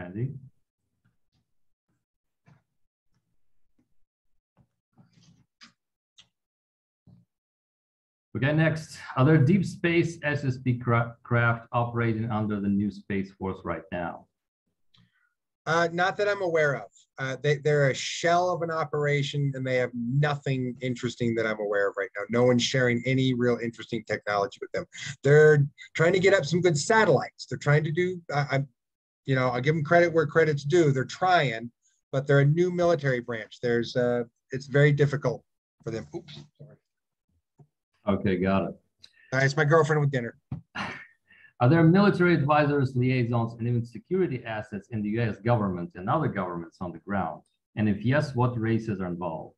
Randy. Okay, next, are there deep space SSB craft operating under the new Space Force right now? Not that I'm aware of. They're a shell of an operation, and they have nothing interesting that I'm aware of right now. No one's sharing any real interesting technology with them. They're trying to get up some good satellites. They're trying to do, I'll give them credit where credit's due. They're trying, but they're a new military branch. It's very difficult for them. Oops, sorry. Okay, got it. It's my girlfriend with dinner. Are there military advisors, liaisons, and even security assets in the US government and other governments on the ground? And if yes, what races are involved?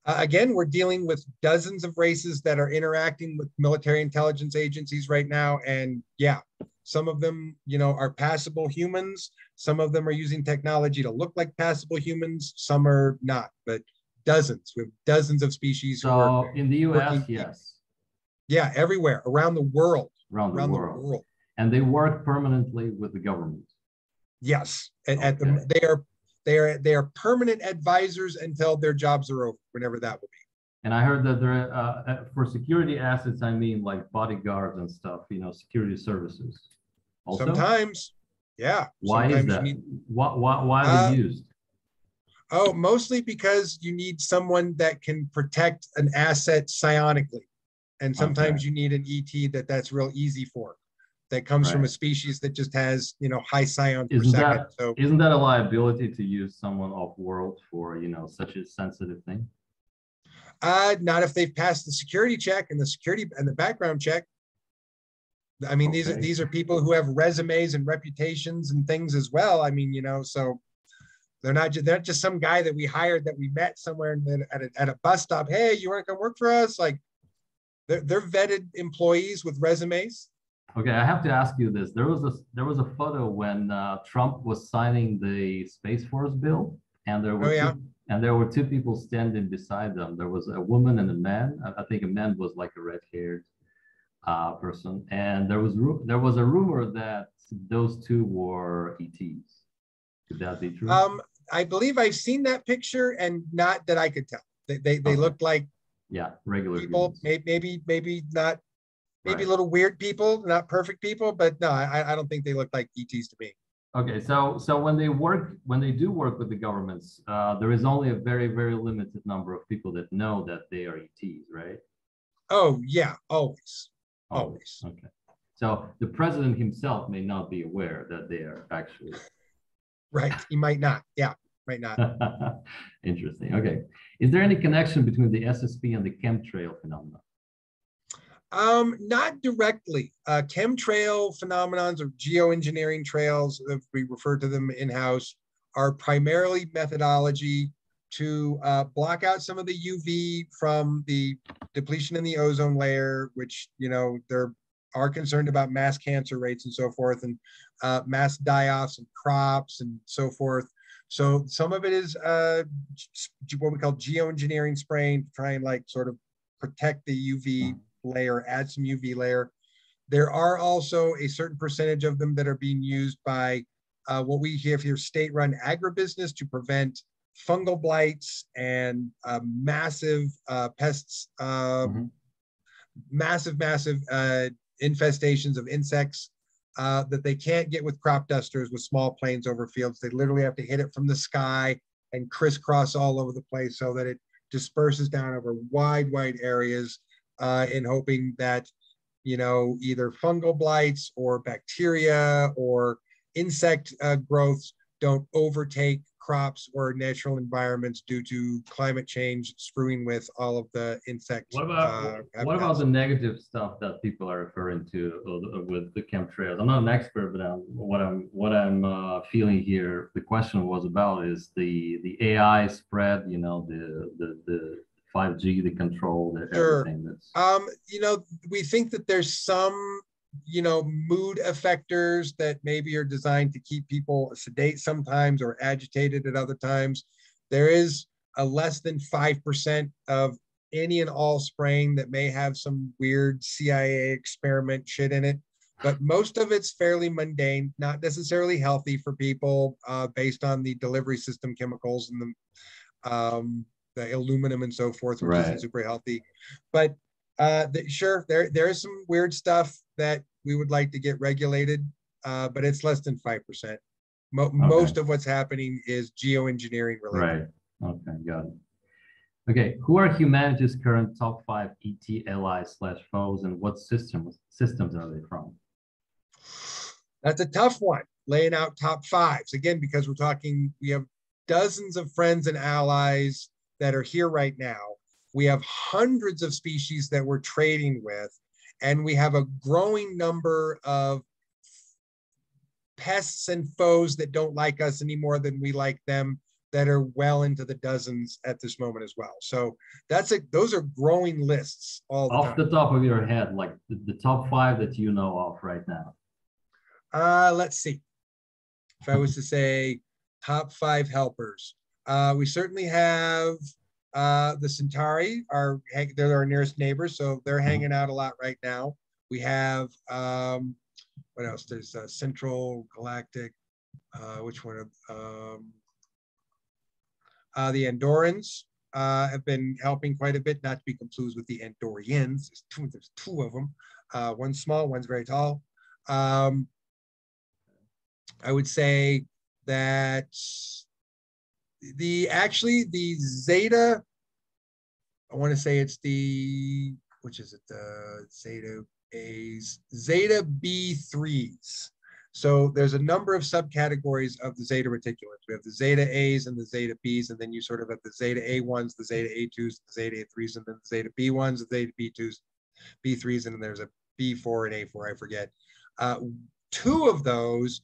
Again, we're dealing with dozens of races that are interacting with military intelligence agencies right now. And yeah, some of them, are passable humans. Some of them are using technology to look like passable humans. Some are not, but dozens. We have dozens of species. So in the US, yes. Yeah, everywhere, around the world. Around the world. And they work permanently with the government. Yes, they are permanent advisors until their jobs are over, whenever that will be. And I heard that there for security assets, I mean like bodyguards and stuff, security services. Also? Sometimes, yeah. Why sometimes is that? Why are they used? Oh, mostly because you need someone that can protect an asset psionically. And sometimes you need an ET that's real easy for, that comes from a species that just has, high scions per second. So isn't that a liability to use someone off world for, such a sensitive thing? Not if they've passed the security check and the background check. I mean, these are people who have resumes and reputations and things as well. I mean, so they're not just some guy that we hired that we met somewhere at a bus stop. Hey, you want to come work for us? Like, they're vetted employees with resumes. Okay, I have to ask you this. There was a photo when Trump was signing the Space Force bill, and there were two people standing beside them. There was a woman and a man. I think a man was like a red-haired person, and there was a rumor that those two were ETs. Could that be true? I believe I've seen that picture, and not that I could tell. They looked like regular people, maybe not, maybe a little weird people, not perfect people, but no, I don't think they look like ETs to me. Okay, so when they do work with the governments, there is only a very, very limited number of people that know that they are ETs, right? Oh yeah, always. Okay, so the president himself may not be aware that they are actually right. He might not. Yeah. Might not. Interesting. Okay. Is there any connection between the SSP and the chemtrail phenomena? Not directly. Chemtrail phenomenons or geoengineering trails, if we refer to them in-house, are primarily methodology to block out some of the UV from the depletion in the ozone layer, which, they're concerned about mass cancer rates and so forth, and mass die-offs and crops and so forth. So some of it is what we call geoengineering spraying to try and sort of protect the UV layer, add some UV layer. There are also a certain percentage of them that are being used by what we have here, state-run agribusiness, to prevent fungal blights and massive pests, massive infestations of insects that they can't get with crop dusters with small planes over fields. They literally have to hit it from the sky and crisscross all over the place so that it disperses down over wide areas in hoping that, either fungal blights or bacteria or insect growths don't overtake crops or natural environments due to climate change screwing with all of the insects. What about the negative stuff that people are referring to with the chemtrails? I'm not an expert, but what I'm feeling here, the question was about is the AI spread, the 5G, the control, everything that's we think that there's some mood effectors that maybe are designed to keep people sedate sometimes or agitated at other times. There is a less than 5% of any and all spraying that may have some weird CIA experiment shit in it. but most of it's fairly mundane, not necessarily healthy for people, based on the delivery system chemicals and the aluminum and so forth, which isn't super healthy. But sure, there is some weird stuff that we would like to get regulated, but it's less than 5%. Most of what's happening is geoengineering related. Right. Okay, got it. Okay, who are humanity's current top 5 ET allies / foes, and what systems are they from? That's a tough one, laying out top 5s. Again, because we have dozens of friends and allies that are here right now. We have hundreds of species that we're trading with, and we have a growing number of pests and foes that don't like us any more than we like them, that are well into the dozens at this moment as well. So those are growing lists all the time. Off the top of your head, like the top 5 that you know of right now. Let's see. If I was to say top 5 helpers, we certainly have the Centauri. They're our nearest neighbors, so they're hanging out a lot right now. We have what else? There's Central Galactic. Which one? The Andorrans have been helping quite a bit, not to be confused with the Andorians. There's two of them. One's small, one's very tall. I would say that the Zeta, I want to say it's the, which is it? The Zeta A's, Zeta B3s. So there's a number of subcategories of the Zeta reticulans. We have the Zeta A's and the Zeta B's, and then you sort of have the Zeta A1s, the Zeta A2s, the Zeta A3s, and then the Zeta B1s, the Zeta B2s, B3s, and then there's a B4 and A4, I forget. 2 of those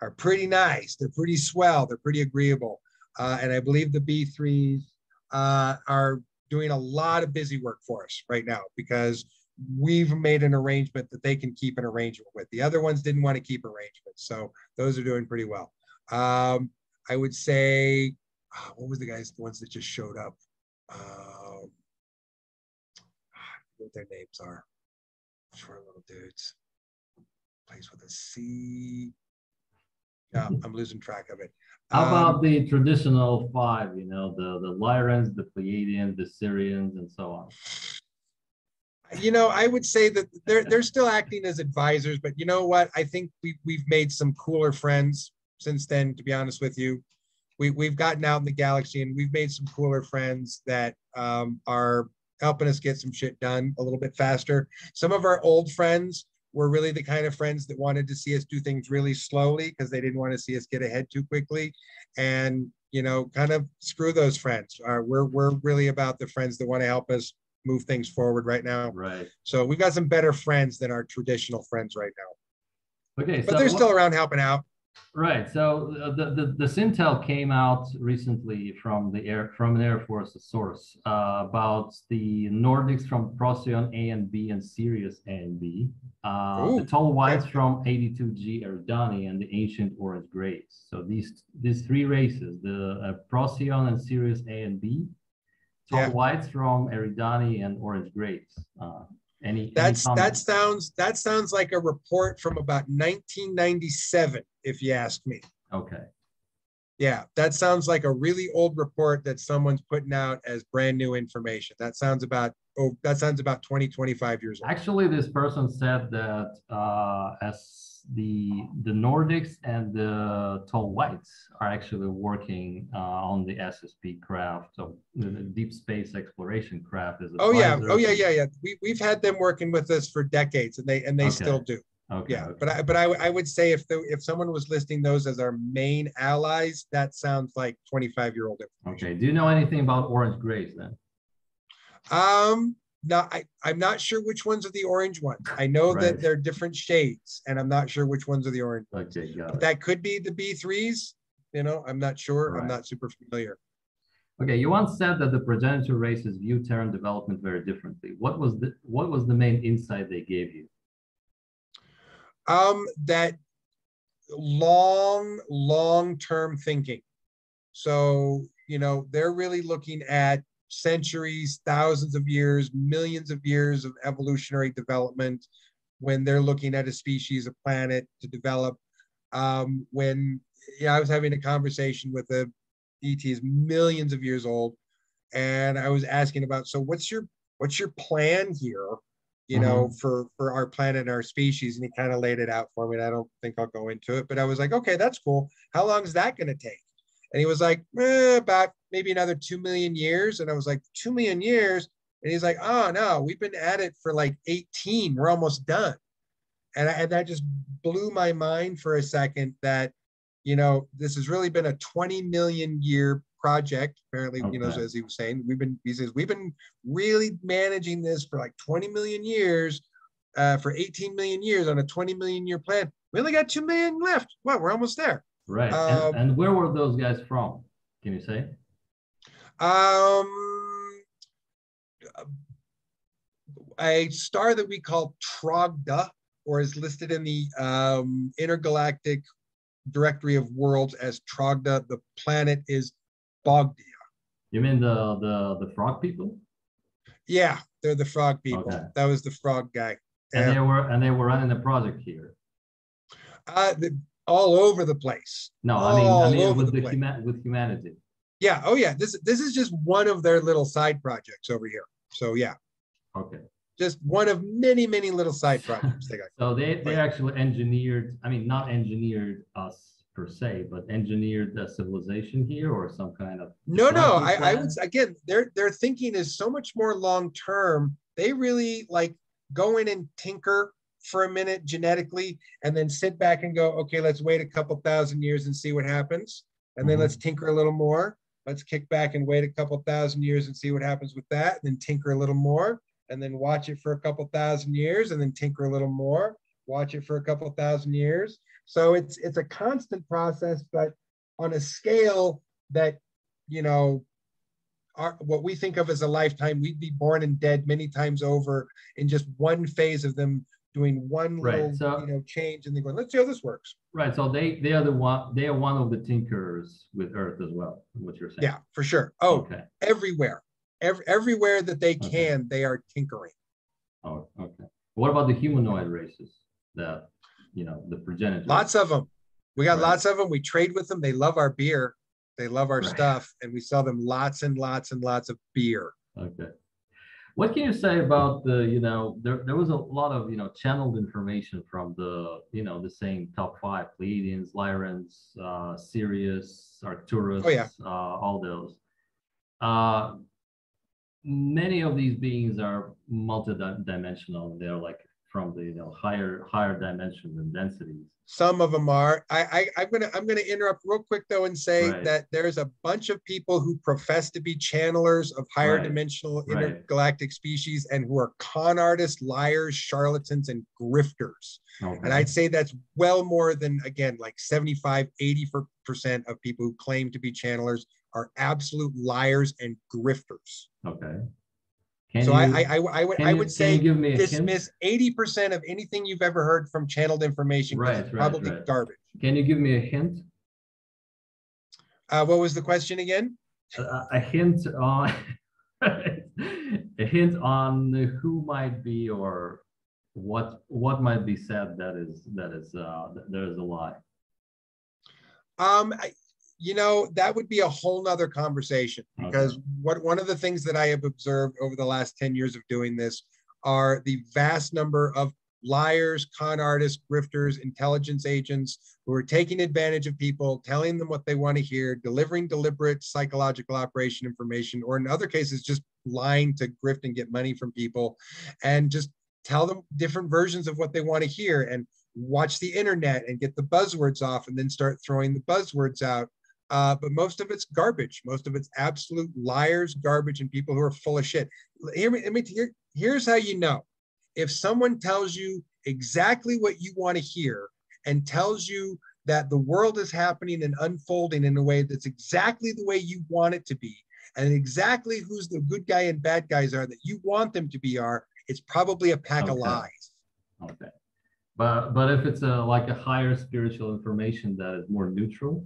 are pretty nice. They're pretty swell. They're pretty agreeable. And I believe the B3s are doing a lot of busy work for us right now, because we've made an arrangement that they can keep an arrangement with. The other ones didn't want to keep arrangements, so those are doing pretty well. I would say, what was the ones that just showed up? What their names are? Short little dudes. Place with a C. Yeah, I'm losing track of it. How about the traditional 5? You know, the Lyrans, the Pleiadians, the Syrians, and so on. I would say that they're still acting as advisors, but you know what? I think we've made some cooler friends since then, to be honest with you. We've gotten out in the galaxy and we've made some cooler friends that are helping us get some shit done a little bit faster. Some of our old friends were really the kind of friends that wanted to see us do things really slowly because they didn't want to see us get ahead too quickly. And, kind of screw those friends. We're really about the friends that want to help us move things forward right now. Right. So we've got some better friends than our traditional friends right now. Okay. But they're still around helping out. Right. So the Syntel came out recently from an Air Force source about the Nordics from Procyon A and B and Sirius A and B, the tall whites from 82G Eridani, and the ancient orange grays. So these 3 races, the Procyon and Sirius A and B, tall whites from Eridani, and orange grays. That sounds like a report from about 1997, if you ask me. Okay. Yeah, that sounds like a really old report that someone's putting out as brand new information. That sounds about 20, 25 years old. Actually, this person said that as the Nordics and the tall whites are actually working on the SSP craft, so the deep space exploration craft is. Oh yeah. We've had them working with us for decades, and they still do. Okay. Yeah, okay. But I would say if someone was listing those as our main allies, that sounds like 25-year-old information. Okay. Do you know anything about orange grays then? No, I'm not sure which ones are the orange ones. I know that they're different shades, and I'm not sure which ones are the orange ones. Okay, got it. That could be the B3s. I'm not sure. Right. I'm not super familiar. Okay, you once said that the progenitor races view Terran development very differently. What was the main insight they gave you? That long-term thinking. So, they're really looking at centuries, thousands of years, millions of years of evolutionary development, when they're looking at a species, a planet to develop. When I was having a conversation with a ET is millions of years old, and I was asking about, so what's your plan here, for our planet and our species? And he kind of laid it out for me, and I don't think I'll go into it, but I was like, okay, that's cool. How long is that going to take? And he was like, about maybe another 2 million years. And I was like, 2 million years? And he's like, oh no, we've been at it for like 18. We're almost done. And that just blew my mind for a second that, this has really been a 20 million year project. Apparently, as he was saying, he says, we've been really managing this for like 20 million years, for 18 million years on a 20 million year plan. We only got 2 million left. Well, we're almost there. Right. And where were those guys from? Can you say? A star that we call Trogda, or is listed in the intergalactic directory of worlds as Trogda. The planet is Bogdia. You mean the frog people? Yeah, they're the frog people. Okay. That was the frog guy. And they were running a project here. All over the place. No, I mean with humanity. Yeah. Oh yeah. This is just one of their little side projects over here. So yeah. Okay. Just one of many, many little side projects they got. So they actually engineered, I mean, not engineered us per se, but engineered the civilization here, or some kind of No. I would, again, their thinking is so much more long term. They really like go in and tinker for a minute genetically, and then sit back and go, okay, let's wait a couple thousand years and see what happens. And then let's tinker a little more. Let's kick back and wait a couple thousand years and see what happens with that. And then tinker a little more, and then watch it for a couple thousand years, and then tinker a little more, watch it for a couple thousand years. So it's a constant process, but on a scale that, what we think of as a lifetime, we'd be born and dead many times over in just one phase of them doing one little change, and they're going, let's see how this works. Right. So they are one of the tinkerers with Earth as well, what you're saying. Yeah, for sure. Oh, okay. Everywhere that they can, they are tinkering. Oh, okay. What about the humanoid races? The progenitors? Lots of them. We got lots of them. We trade with them. They love our beer. They love our stuff, and we sell them lots and lots and lots of beer. Okay. What can you say about the, there was a lot of, channeled information from the same top 5, Pleiadians, Lyrans, Sirius, Arcturus, all those. Many of these beings are multidimensional. They're like from the higher dimensions and densities. Some of them are. I'm gonna interrupt real quick though and say that there's a bunch of people who profess to be channelers of higher dimensional intergalactic species, and who are con artists, liars, charlatans, and grifters. Okay. And I'd say that's well more than, again, like 75-80% of people who claim to be channelers are absolute liars and grifters. Okay. I would say dismiss 80% of anything you've ever heard from channeled information. It's probably garbage. Can you give me a hint? What was the question again? A hint on who might be, or what might be said that is a lie. That would be a whole nother conversation, because one of the things that I have observed over the last 10 years of doing this are the vast number of liars, con artists, grifters, intelligence agents who are taking advantage of people, telling them what they want to hear, delivering deliberate psychological operation information, or in other cases, just lying to grift and get money from people, and just tell them different versions of what they want to hear, and watch the internet and get the buzzwords off, and then start throwing the buzzwords out. But most of it's garbage. Most of it's absolute liars, garbage, and people who are full of shit. Here's how you know. If someone tells you exactly what you want to hear, and tells you that the world is happening and unfolding in a way that's exactly the way you want it to be, and exactly who's the good guy and bad guys are that you want them to be it's probably a pack of lies. Okay. But if it's like a higher spiritual information that is more neutral,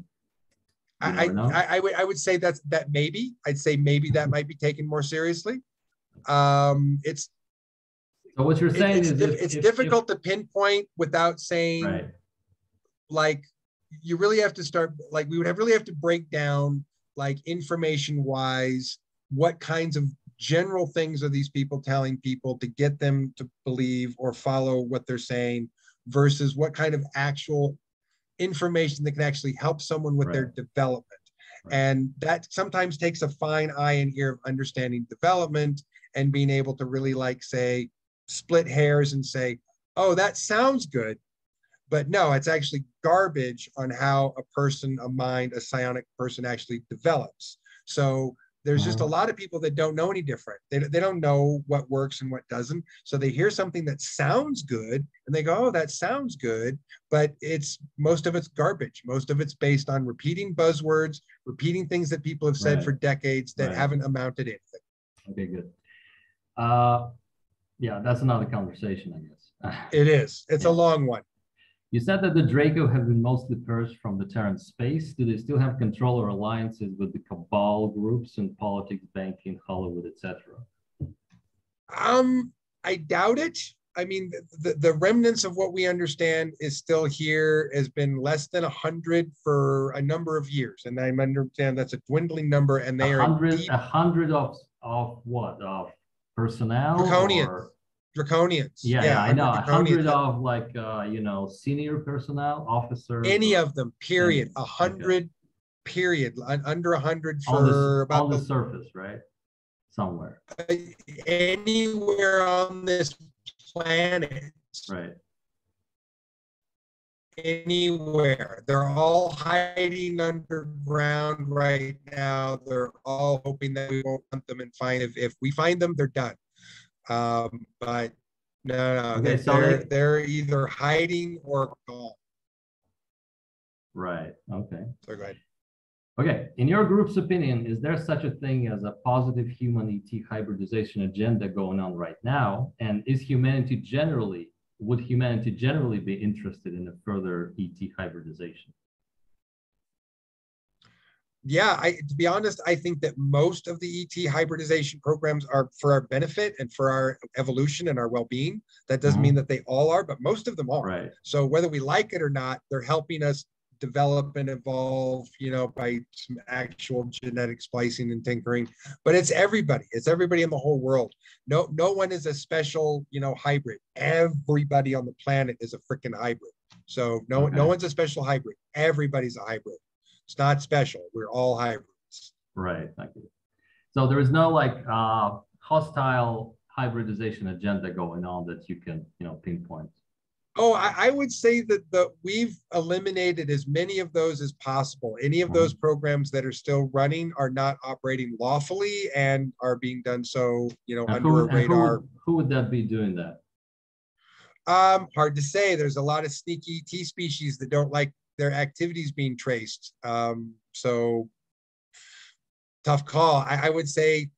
I would say that maybe I'd say maybe that might be taken more seriously. It's So what you're saying is it's difficult to pinpoint without saying, right. like, you really have to start, like, we would really have to break down, like, information wise, what kinds of general things are these people telling people to get them to believe or follow what they're saying, versus what kind of actual information that can actually help someone with their development. And that sometimes takes a fine eye and ear of understanding development and being able to really, like, say, split hairs and say, oh, that sounds good, but no, it's actually garbage on how a person, a mind, a psionic person actually develops. So there's just a lot of people that don't know any different. They don't know what works and what doesn't. So they hear something that sounds good and they go, oh, that sounds good. But it's, most of it's garbage. Most of it's based on repeating buzzwords, repeating things that people have said for decades that haven't amounted to anything. Okay, good. Yeah, that's another conversation, I guess. It is. It's a long one. You said that the Draco have been mostly purged from the Terran space. Do they still have control or alliances with the cabal groups in politics, banking, Hollywood, etc.? I doubt it. I mean, the remnants of what we understand is still here, has been less than 100 for a number of years. And I understand that's a dwindling number, and they 100, are 100 of what? Of personnel? Draconians. Or... Draconians. Yeah, I know. 100 of, like, senior personnel, officers. Any of them, period. 100, period. Under 100 for about on the surface, right? Somewhere. Anywhere on this planet. Right. Anywhere. They're all hiding underground right now. They're all hoping that we won't hunt them and find. If we find them, they're done. But no, okay, they're either hiding or gone. Right. Okay. So go ahead. Okay. In your group's opinion, is there such a thing as a positive human ET hybridization agenda going on right now? And would humanity generally be interested in a further ET hybridization? Yeah, to be honest, I think that most of the ET hybridization programs are for our benefit and for our evolution and our well-being. That doesn't mean that they all are, but most of them are. Right. So whether we like it or not, they're helping us develop and evolve, by some actual genetic splicing and tinkering. But it's everybody. It's everybody in the whole world. No one is a special, hybrid. Everybody on the planet is a freaking hybrid. So no one's a special hybrid. Everybody's a hybrid. It's not special. We're all hybrids. Right. Thank you. So there is no hostile hybridization agenda going on that you can, pinpoint. Oh, I would say that we've eliminated as many of those as possible. Any of those programs that are still running are not operating lawfully and are being done so, under a radar. Who would that be doing that? Hard to say. There's a lot of sneaky T species that don't like their activities being traced. So tough call. I would say,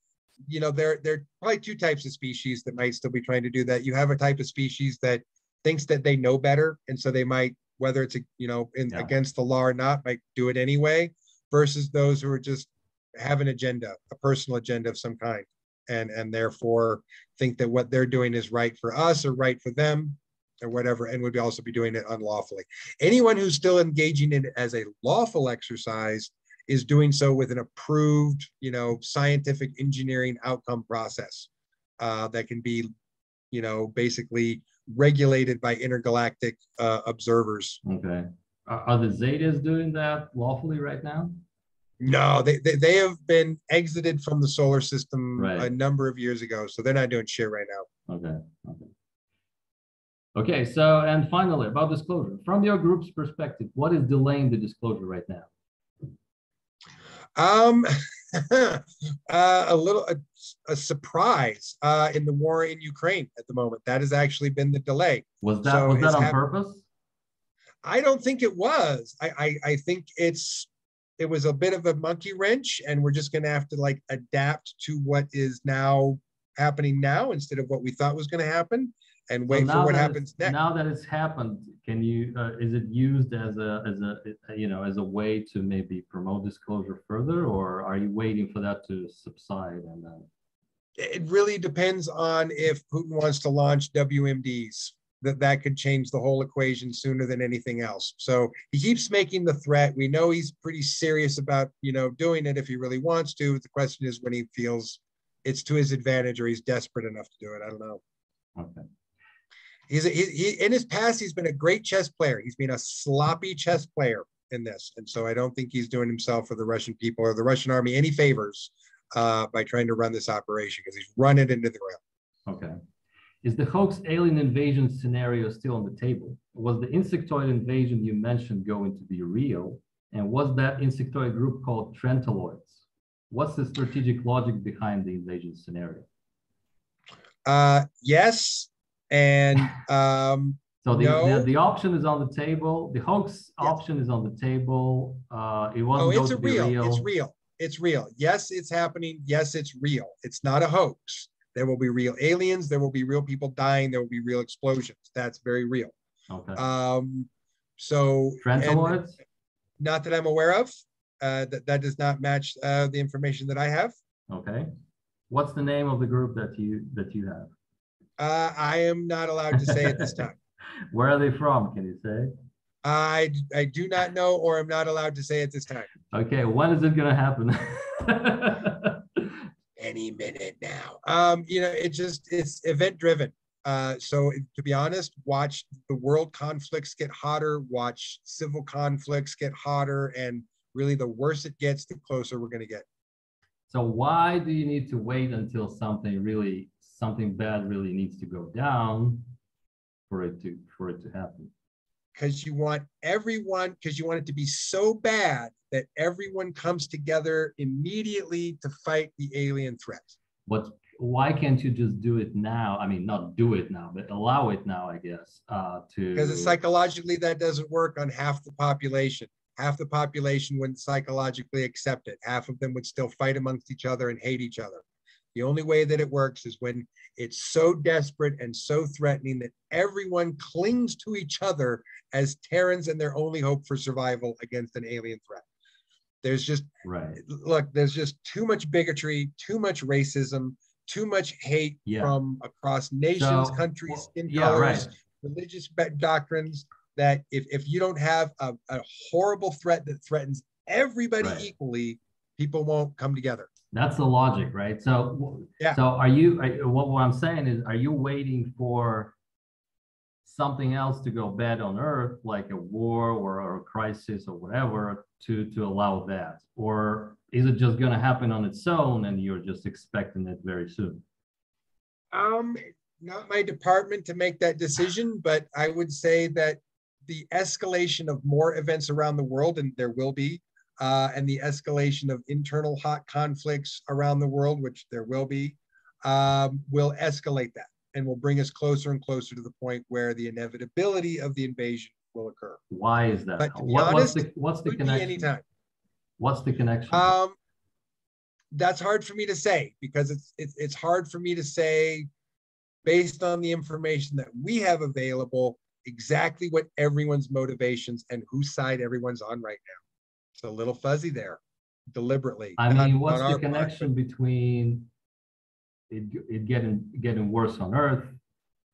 there are probably two types of species that might still be trying to do that. You have a type of species that thinks that they know better, and so they might, whether it's against the law or not, might do it anyway, versus those who are just have an agenda, a personal agenda of some kind, and therefore think that what they're doing is right for us or right for them or whatever, and would also be doing it unlawfully. Anyone who's still engaging in it as a lawful exercise is doing so with an approved, scientific engineering outcome process that can be, basically regulated by intergalactic observers. Okay. Are the Zetas doing that lawfully right now? No, they have been exited from the solar system a number of years ago, so they're not doing shit right now. Okay, so, and finally, about disclosure. From your group's perspective, what is delaying the disclosure right now? A surprise in the war in Ukraine at the moment. That has actually been the delay. Was that on purpose? I don't think it was. I think it was a bit of a monkey wrench, and we're just going to have to adapt to what is now happening now instead of what we thought was going to happen, and wait for what happens next. Now that it's happened, can you is it used as a way to maybe promote disclosure further, or are you waiting for that to subside and then? It really depends on if Putin wants to launch WMDs. That could change the whole equation sooner than anything else. So he keeps making the threat. We know he's pretty serious about, doing it if he really wants to. The question is when he feels it's to his advantage or he's desperate enough to do it. I don't know. Okay. He in his past, he's been a great chess player. He's been a sloppy chess player in this. And so I don't think he's doing himself or the Russian people or the Russian army any favors by trying to run this operation, because he's run it into the ground. Okay. Is the hoax alien invasion scenario still on the table? Was the insectoid invasion you mentioned going to be real? And was that insectoid group called Trentaloids? What's the strategic logic behind the invasion scenario? Yes. And so no. the option is on the table. The hoax option is on the table. It wasn't going to be real. It's real. It's real. Yes, it's happening. Yes, it's real. It's not a hoax. There will be real aliens. There will be real people dying. There will be real explosions. That's very real. Okay. So Trentaloids? Not that I'm aware of. That does not match the information that I have. Okay. What's the name of the group that you have? I am not allowed to say at this time. Where are they from? Can you say? I do not know, or I'm not allowed to say at this time. Okay. When is it going to happen? Any minute now. It's event driven. So to be honest, watch the world conflicts get hotter, watch civil conflicts get hotter, and really the worse it gets, the closer we're going to get. So why do you need to wait until something bad really needs to go down for it to happen? Because you want it to be so bad that everyone comes together immediately to fight the alien threat. But why can't you just do it now? I mean, not do it now, but allow it now, I guess, because psychologically that doesn't work on half the population. Half the population wouldn't psychologically accept it. Half of them would still fight amongst each other and hate each other. The only way that it works is when it's so desperate and so threatening that everyone clings to each other as Terrans and their only hope for survival against an alien threat. There's just too much bigotry, too much racism, too much hate from across nations, countries, skin colors, religious doctrines, that if you don't have a horrible threat that threatens everybody equally, people won't come together. That's the logic, right? So, So what I'm saying is, are you waiting for something else to go bad on Earth, like a war or a crisis or whatever, to allow that? Or is it just going to happen on its own and you're just expecting it very soon? Not my department to make that decision, but I would say that the escalation of more events around the world, and there will be, and the escalation of internal hot conflicts around the world, which there will be, will escalate that and will bring us closer and closer to the point where the inevitability of the invasion will occur. Why is that? But to be honest, what's the connection? Anytime. What's the connection? That's hard for me to say, because it's hard for me to say based on the information that we have available exactly what everyone's motivations and whose side everyone's on right now. It's a little fuzzy there, deliberately. I mean, what's the connection between it getting worse on Earth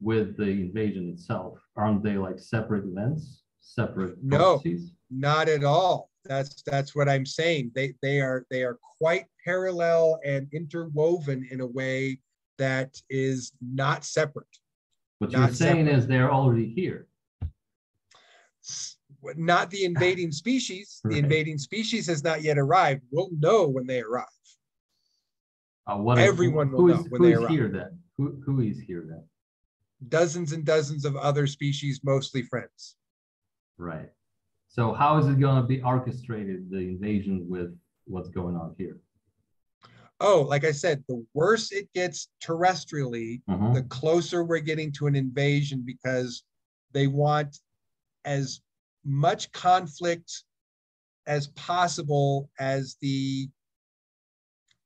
with the invasion itself? Aren't they like separate events, separate processes? No, not at all. That's what I'm saying. They are quite parallel and interwoven in a way that is not separate. What you're saying is they're already here. Not the invading species. The invading species has not yet arrived. We'll know when they arrive. Everyone will know when they arrive. Who's here then? Who is here then? Dozens and dozens of other species, mostly friends. Right. So how is it going to be orchestrated, the invasion, with what's going on here? Oh, like I said, the worse it gets terrestrially, the closer we're getting to an invasion, because they want as much conflict as possible as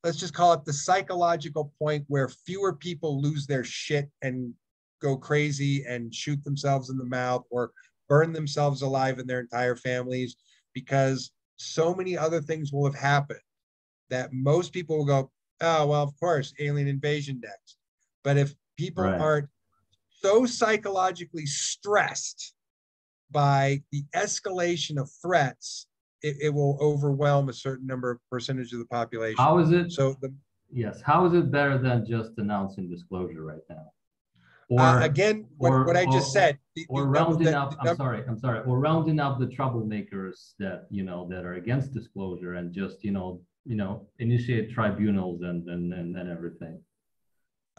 let's just call it the psychological point where fewer people lose their shit and go crazy and shoot themselves in the mouth or burn themselves alive and their entire families, because so many other things will have happened that most people will go, Oh, well, of course, alien invasion next. But if people Right. aren't so psychologically stressed by the escalation of threats, it will overwhelm a certain number of percentage of the population. How is it? So the Yes. How is it better than just announcing disclosure right now? Or again, what or I just or said, or rounding up, I'm sorry, or rounding up the troublemakers that, that are against disclosure and just, initiate tribunals and everything.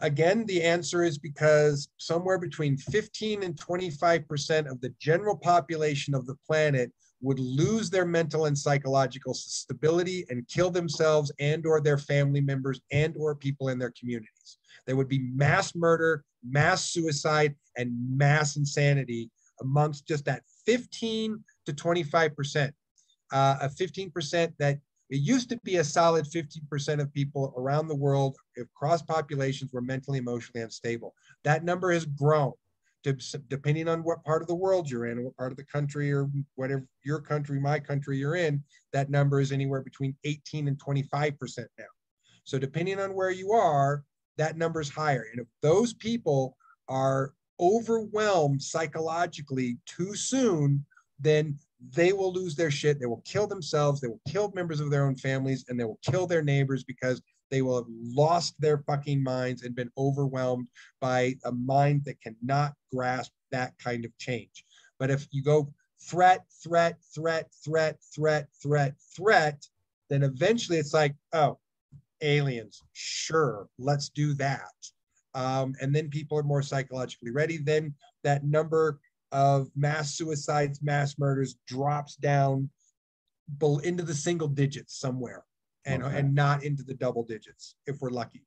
again, the answer is because somewhere between 15 and 25% of the general population of the planet would lose their mental and psychological stability and kill themselves and or their family members and or people in their communities. There would be mass murder, mass suicide, and mass insanity amongst just that 15 to 25%. A 15% that it used to be a solid 15% of people around the world across populations were mentally, emotionally unstable. That number has grown to, depending on what part of the world you're in, what part of the country or whatever your country, my country you're in, that number is anywhere between 18 and 25% now. So depending on where you are, that number is higher. And if those people are overwhelmed psychologically too soon, then they will lose their shit. They will kill themselves. They will kill members of their own families, and they will kill their neighbors because they will have lost their fucking minds and been overwhelmed by a mind that cannot grasp that kind of change. But if you go threat, threat, threat, threat, threat, threat, threat, then eventually it's like, oh, aliens, sure, let's do that. And then people are more psychologically ready. Then that number of mass suicides, mass murders drops down into the single digits somewhere, and not into the double digits if we're lucky.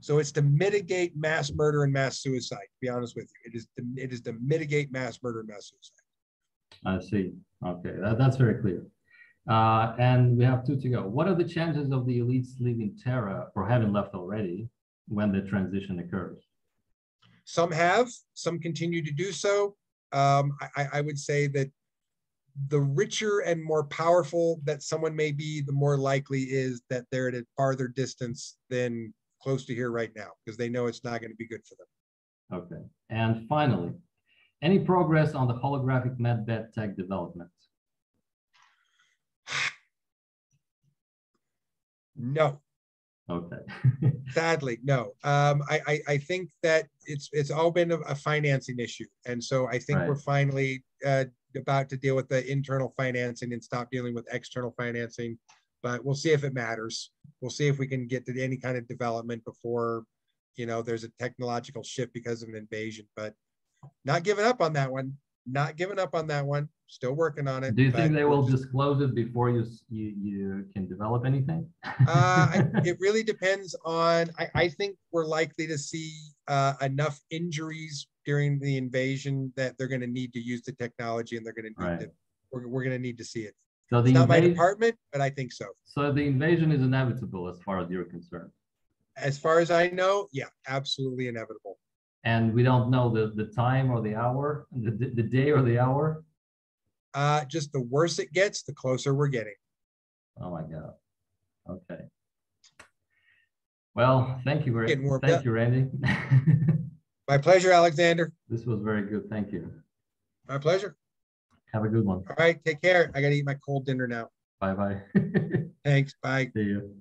So it's to mitigate mass murder and mass suicide. To be honest with you, it is to mitigate mass murder and mass suicide. I see. Okay, that's very clear. And we have two to go. What are the chances of the elites leaving Terra or having left already when the transition occurs? Some have, some continue to do so. I would say that the richer and more powerful that someone may be, the more likely is that they're at a farther distance than close to here right now, because they know it's not going to be good for them. Okay. And finally, any progress on the holographic medbed tech development? No. Okay. Sadly, no. I think that it's all been a financing issue, and so I think we're finally about to deal with the internal financing and stop dealing with external financing. But we'll see if it matters. We'll see if we can get to any kind of development before, there's a technological shift because of an invasion. But not giving up on that one. Not giving up on that one. Still working on it. Do you think they will disclose it before you can develop anything? It really depends on. I think we're likely to see enough injuries during the invasion that they're going to need to use the technology, and they're going to need to. We're going to need to see it. So it's not my department, but I think so. So the invasion is inevitable as far as you're concerned. As far as I know, yeah, absolutely inevitable. And we don't know the time or the hour, the day or the hour. Just the worse it gets, the closer we're getting. Oh my God. Okay. Well, thank you thank you, Randy. My pleasure, Alexander. This was very good. Thank you. My pleasure. Have a good one. All right. Take care. I got to eat my cold dinner now. Bye-bye. Thanks. Bye. See you.